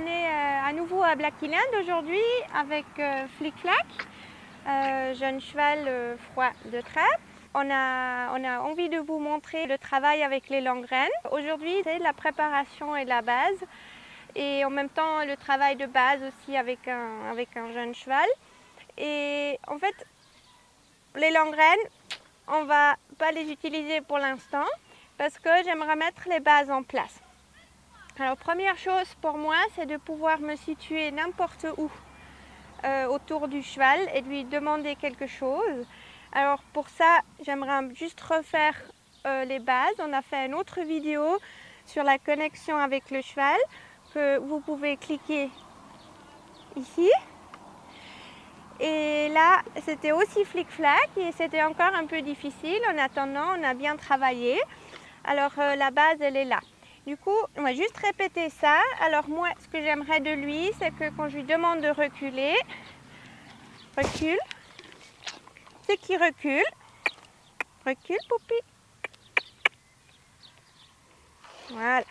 On est à nouveau à Black Island aujourd'hui avec Flic Flac, jeune cheval froid de trappe. On a envie de vous montrer le travail avec les longues rênes. Aujourd'hui, c'est la préparation et la base et en même temps le travail de base aussi avec un jeune cheval. Et en fait, les longues rênes, on ne va pas les utiliser pour l'instant parce que j'aimerais mettre les bases en place. Alors première chose pour moi, c'est de pouvoir me situer n'importe où autour du cheval et de lui demander quelque chose. Alors pour ça, j'aimerais juste refaire les bases. On a fait une autre vidéo sur la connexion avec le cheval que vous pouvez cliquer ici. Et là, c'était aussi flic-flac et c'était encore un peu difficile. En attendant, on a bien travaillé. Alors la base, elle est là. Du coup, on va juste répéter ça. Alors moi, ce que j'aimerais de lui, c'est que quand je lui demande de reculer, recule, c'est qu'il recule. Recule, Poupi. Voilà.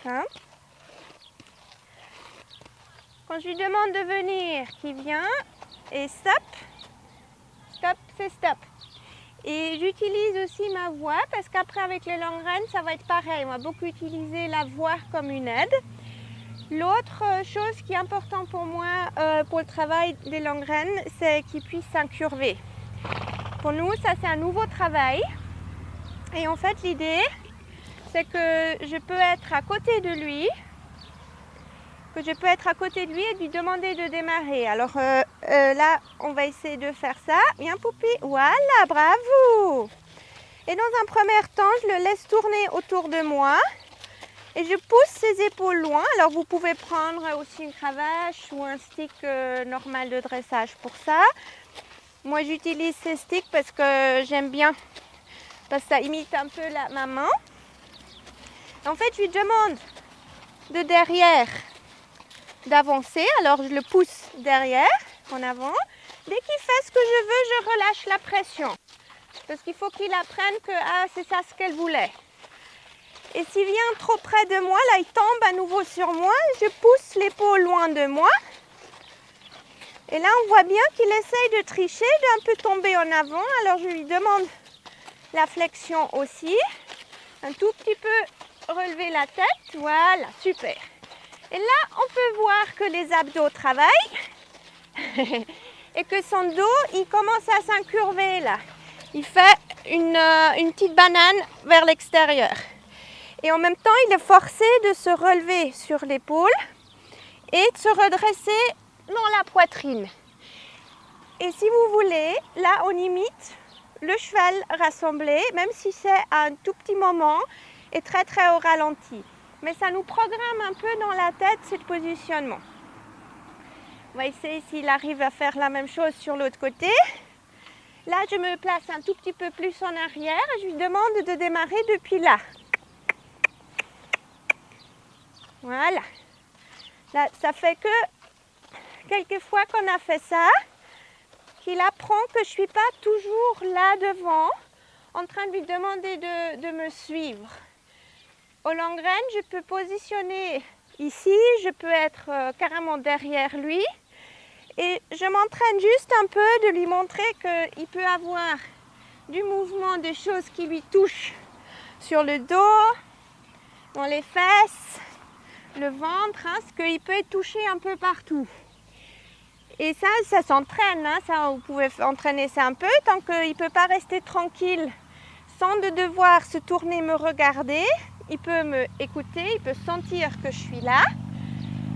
Hein? Quand je lui demande de venir, qu'il vient. Et stop. Stop, c'est stop. Et j'utilise aussi ma voix parce qu'après avec les longues rênes, ça va être pareil. On va beaucoup utiliser la voix comme une aide. L'autre chose qui est importante pour moi pour le travail des longues rênes, c'est qu'ils puissent s'incurver. Pour nous, ça c'est un nouveau travail. Et en fait, l'idée, c'est que je peux être à côté de lui, et de lui demander de démarrer. Alors là, on va essayer de faire ça. Viens, Poupi. Voilà, bravo. Et dans un premier temps, je le laisse tourner autour de moi et je pousse ses épaules loin. Alors vous pouvez prendre aussi une cravache ou un stick normal de dressage pour ça. Moi, j'utilise ces sticks parce que j'aime bien, parce que ça imite un peu ma main. En fait, je lui demande de derrière d'avancer, alors je le pousse derrière, en avant. Dès qu'il fait ce que je veux, je relâche la pression. Parce qu'il faut qu'il apprenne que c'est ça ce qu'elle voulait. Et s'il vient trop près de moi, là il tombe à nouveau sur moi, je pousse l'épaule loin de moi. Et là on voit bien qu'il essaye de tricher, d'un peu tomber en avant, alors je lui demande la flexion aussi. Un tout petit peu relever la tête, voilà, super. Et là, on peut voir que les abdos travaillent et que son dos, il commence à s'incurver là. Il fait une petite banane vers l'extérieur. Et en même temps, il est forcé de se relever sur l'épaule et de se redresser dans la poitrine. Et si vous voulez, là, on imite le cheval rassemblé, même si c'est à un tout petit moment et très très au ralenti. Mais ça nous programme un peu dans la tête ce positionnement. On va essayer s'il arrive à faire la même chose sur l'autre côté. Là, je me place un tout petit peu plus en arrière et je lui demande de démarrer depuis là. Voilà. Là, ça fait que quelques fois qu'on a fait ça, qu'il apprend que je ne suis pas toujours là devant, en train de lui demander de me suivre. Aux longues rênes, je peux positionner ici, je peux être carrément derrière lui et je m'entraîne juste un peu de lui montrer qu'il peut avoir du mouvement, des choses qui lui touchent sur le dos, dans les fesses, le ventre, ce qu'il peut être touché un peu partout. Et ça s'entraîne, ça, vous pouvez entraîner ça un peu tant qu'il ne peut pas rester tranquille sans de devoir se tourner me regarder. Il peut me écouter, il peut sentir que je suis là.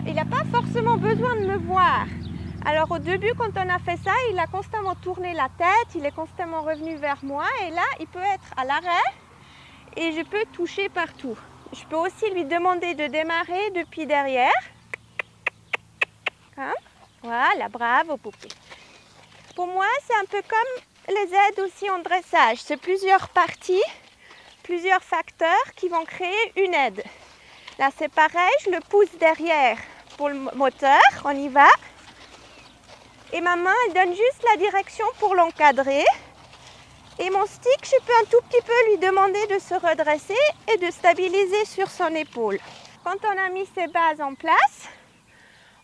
Il n'a pas forcément besoin de me voir. Alors au début, quand on a fait ça, il a constamment tourné la tête, il est constamment revenu vers moi. Et là, il peut être à l'arrêt et je peux toucher partout. Je peux aussi lui demander de démarrer depuis derrière. Hein? Voilà, bravo Poupi. Pour moi, c'est un peu comme les aides aussi en dressage. C'est plusieurs parties, plusieurs facteurs qui vont créer une aide. Là, c'est pareil, je le pousse derrière pour le moteur, on y va. Et ma main, elle donne juste la direction pour l'encadrer. Et mon stick, je peux un tout petit peu lui demander de se redresser et de stabiliser sur son épaule. Quand on a mis ces bases en place,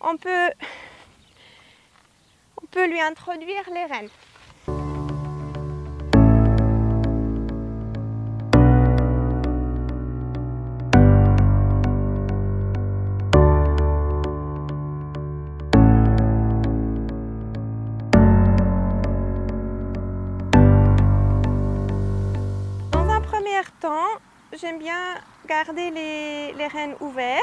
on peut lui introduire les rênes. Dans un premier temps, j'aime bien garder les rênes ouverts.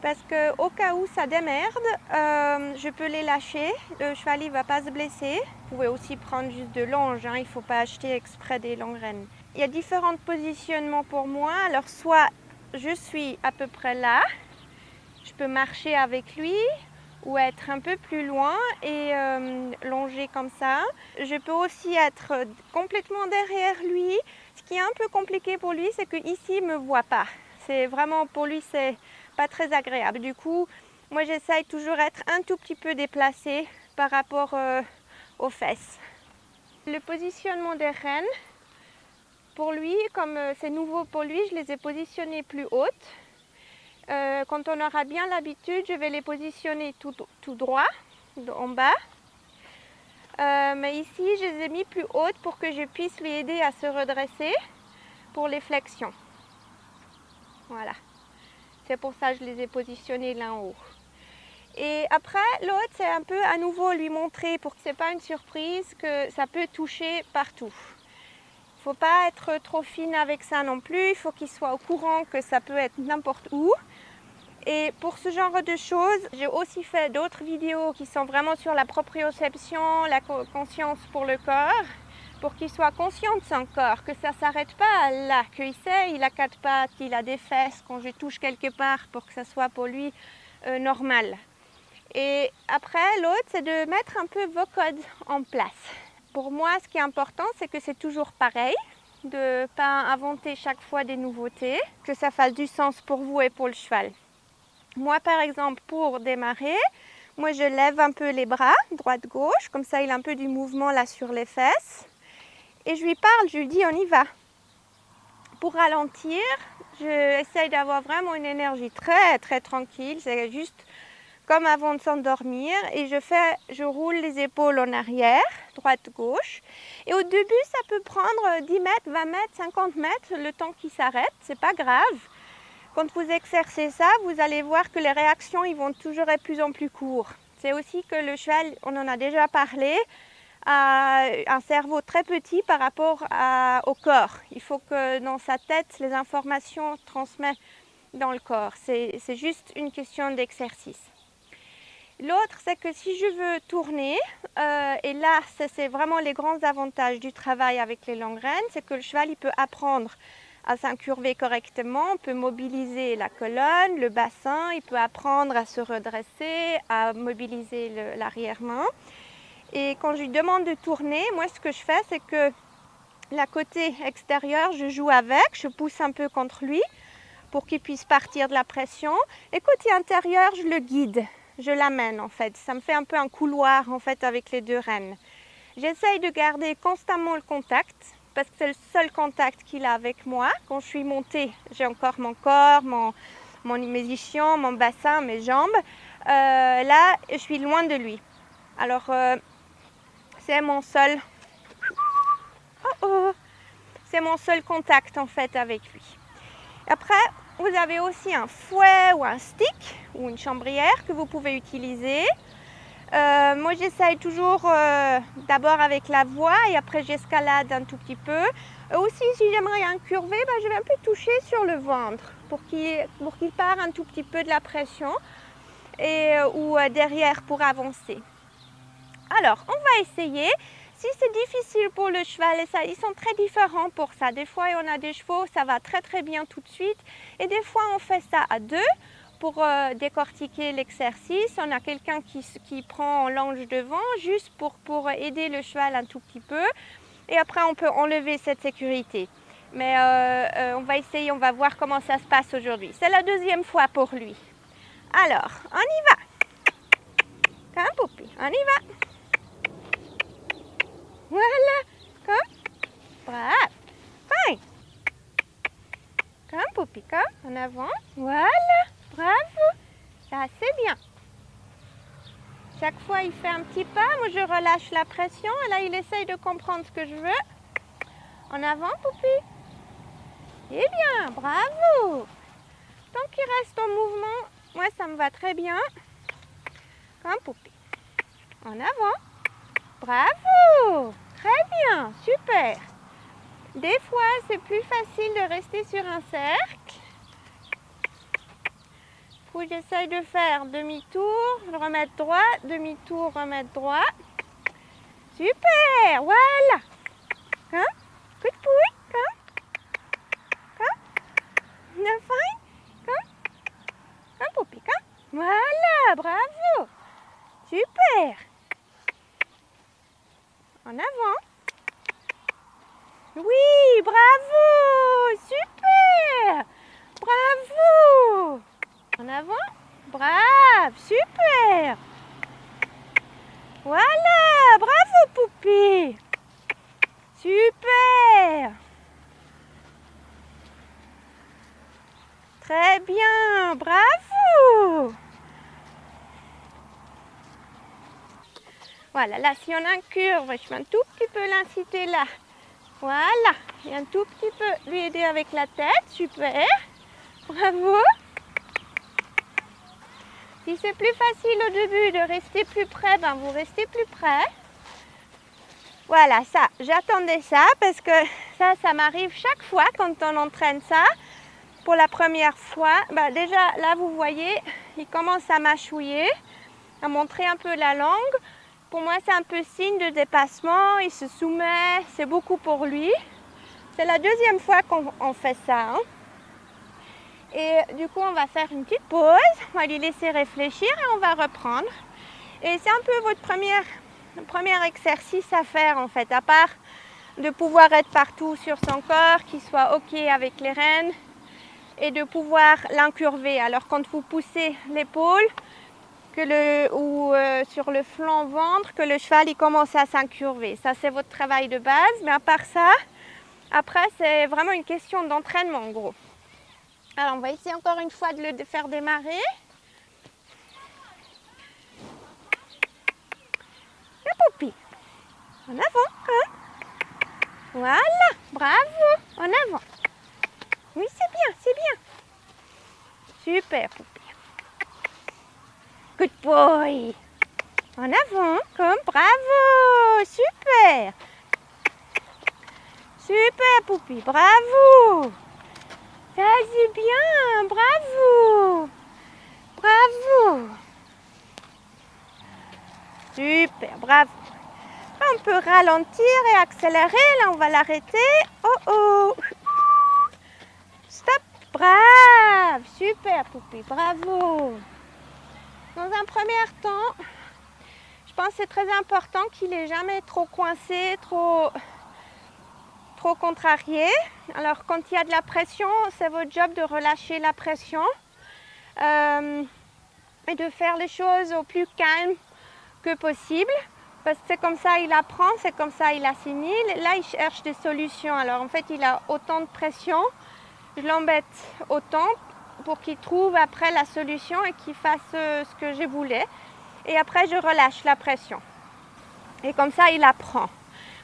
Parce qu'au cas où ça démerde, je peux les lâcher, le cheval ne va pas se blesser. Vous pouvez aussi prendre juste de longe, hein, il ne faut pas acheter exprès des longues rênes. Il y a différents positionnements pour moi, alors soit je suis à peu près là, je peux marcher avec lui ou être un peu plus loin et longer comme ça. Je peux aussi être complètement derrière lui. Ce qui est un peu compliqué pour lui, c'est qu'ici il ne me voit pas. C'est vraiment, pour lui, c'est pas très agréable. Du coup, moi j'essaye toujours d'être un tout petit peu déplacée par rapport aux fesses. Le positionnement des rênes, pour lui, comme c'est nouveau pour lui, je les ai positionnées plus hautes. Quand on aura bien l'habitude, je vais les positionner tout droit, en bas. Mais ici, je les ai mis plus hautes pour que je puisse lui aider à se redresser pour les flexions. Voilà. C'est pour ça que je les ai positionnés là en haut. Et après, l'autre, c'est un peu à nouveau lui montrer pour que ce n'est pas une surprise que ça peut toucher partout. Il ne faut pas être trop fine avec ça non plus. Il faut qu'il soit au courant que ça peut être n'importe où. Et pour ce genre de choses, j'ai aussi fait d'autres vidéos qui sont vraiment sur la proprioception, la conscience pour le corps, pour qu'il soit conscient de son corps, que ça ne s'arrête pas là, qu'il sait, il a 4 pattes, qu'il a des fesses, quand je touche quelque part pour que ça soit pour lui normal. Et après, l'autre, c'est de mettre un peu vos codes en place. Pour moi, ce qui est important, c'est que c'est toujours pareil, de ne pas inventer chaque fois des nouveautés, que ça fasse du sens pour vous et pour le cheval. Moi, par exemple, pour démarrer, moi, je lève un peu les bras, droite-gauche, comme ça, il a un peu du mouvement là sur les fesses. Et je lui parle, je lui dis, on y va. Pour ralentir, j'essaye d'avoir vraiment une énergie très, très tranquille. C'est juste comme avant de s'endormir. Et je roule les épaules en arrière, droite-gauche. Et au début, ça peut prendre 10 mètres, 20 mètres, 50 mètres, le temps qu'il s'arrête. C'est pas grave. Quand vous exercez ça, vous allez voir que les réactions ils vont toujours être de plus en plus courtes. C'est aussi que le cheval, on en a déjà parlé, a un cerveau très petit par rapport au corps. Il faut que dans sa tête, les informations transmettent dans le corps. C'est juste une question d'exercice. L'autre, c'est que si je veux tourner, et là, c'est vraiment les grands avantages du travail avec les longues rênes, c'est que le cheval il peut apprendre à s'incurver correctement, on peut mobiliser la colonne, le bassin, il peut apprendre à se redresser, à mobiliser l'arrière-main. Et quand je lui demande de tourner, moi ce que je fais, c'est que la côté extérieure, je joue avec, je pousse un peu contre lui pour qu'il puisse partir de la pression. Et côté intérieur, je le guide, je l'amène en fait. Ça me fait un peu un couloir en fait avec les deux rênes. J'essaye de garder constamment le contact, parce que c'est le seul contact qu'il a avec moi. Quand je suis montée, j'ai encore mon corps, mes ischions, mon bassin, mes jambes. Là, je suis loin de lui. Alors, c'est mon seul... C'est mon seul contact en fait avec lui. Après, vous avez aussi un fouet ou un stick ou une chambrière que vous pouvez utiliser. Moi j'essaye toujours d'abord avec la voix et après j'escalade un tout petit peu. Aussi si j'aimerais incurver, je vais un peu toucher sur le ventre pour qu'il parte un tout petit peu de la pression ou derrière pour avancer. Alors on va essayer. Si c'est difficile pour le cheval, ils sont très différents pour ça. Des fois on a des chevaux, ça va très très bien tout de suite et des fois on fait ça à deux. Pour décortiquer l'exercice, on a quelqu'un qui prend en longe devant juste pour aider le cheval un tout petit peu et après on peut enlever cette sécurité. Mais on va essayer, on va voir comment ça se passe aujourd'hui. C'est la deuxième fois pour lui. Alors, on y va. Comme Poupée, on y va. Voilà, comme. Bravo. Fine. Comme. Poupie, comme, en avant. Voilà, bravo. Ça, c'est bien. Chaque fois, il fait un petit pas. Moi, je relâche la pression. Et là, il essaye de comprendre ce que je veux. En avant, Poupie. Eh bien, bravo. Tant qu'il reste en mouvement, moi, ça me va très bien. Comme Poupie. En avant. Bravo. Très bien, super. Des fois, c'est plus facile de rester sur un cercle. Où j'essaye de faire demi-tour, remettre droit, demi-tour, remettre droit. Super, voilà. Hein? Coup de pouille, comme. Une fine, comme Poupie, comme. Voilà, bravo. Super. En avant. Oui, bravo, super. Bravo. En avant. Bravo, super. Voilà, bravo Poupie. Super. Très bien, bravo. Voilà, là si on a une curve, je vais un tout petit peu l'inciter là. Voilà, et un tout petit peu lui aider avec la tête, super. Bravo. Si c'est plus facile au début de rester plus près, ben vous restez plus près. Voilà, ça, j'attendais ça parce que ça m'arrive chaque fois quand on entraîne ça. Pour la première fois, ben déjà là vous voyez, il commence à mâchouiller, à montrer un peu la langue. Pour moi c'est un peu signe de dépassement, il se soumet, c'est beaucoup pour lui. C'est la deuxième fois qu'on fait ça. Hein. Et du coup, on va faire une petite pause, on va lui laisser réfléchir et on va reprendre. Et c'est un peu votre premier exercice à faire en fait, à part de pouvoir être partout sur son corps, qu'il soit OK avec les rênes et de pouvoir l'incurver. Alors quand vous poussez l'épaule ou sur le flanc ventre, que le cheval il commence à s'incurver. Ça c'est votre travail de base, mais à part ça, après c'est vraiment une question d'entraînement en gros. Alors on va essayer encore une fois de le faire démarrer. La Poupie. En avant, hein? Voilà, bravo. En avant. Oui, c'est bien, c'est bien. Super, Poupie. Good boy. En avant, comme bravo. Super. Super, Poupie, bravo. Ça c'est bien, bravo. Bravo. Super, bravo. On peut ralentir et accélérer. Là, on va l'arrêter. Oh oh. Stop. Bravo. Super, Poupie. Bravo. Dans un premier temps, je pense que c'est très important qu'il n'est jamais trop coincé, trop contrarié. Alors, quand il y a de la pression, c'est votre job de relâcher la pression et de faire les choses au plus calme que possible. Parce que c'est comme ça il apprend, c'est comme ça il assimile. Là, il cherche des solutions. Alors, en fait, il a autant de pression. Je l'embête autant pour qu'il trouve après la solution et qu'il fasse ce que je voulais. Et après, je relâche la pression. Et comme ça, il apprend.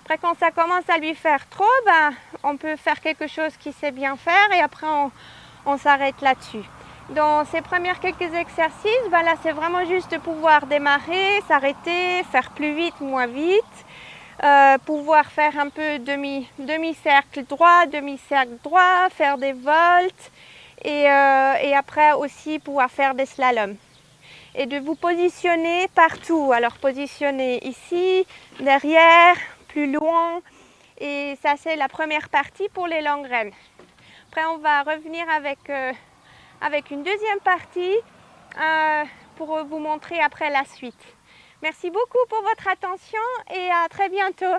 Après, quand ça commence à lui faire trop, ben, on peut faire quelque chose qu'il sait bien faire et après, on s'arrête là-dessus. Dans ces premiers quelques exercices, ben là, c'est vraiment juste de pouvoir démarrer, s'arrêter, faire plus vite, moins vite, pouvoir faire un peu demi-cercle droit, demi-cercle droit, faire des voltes et après aussi pouvoir faire des slaloms. Et de vous positionner partout. Alors, positionner ici, derrière, plus loin. Et ça, c'est la première partie pour les longues rênes. Après, on va revenir avec une deuxième partie pour vous montrer après la suite. Merci beaucoup pour votre attention et à très bientôt.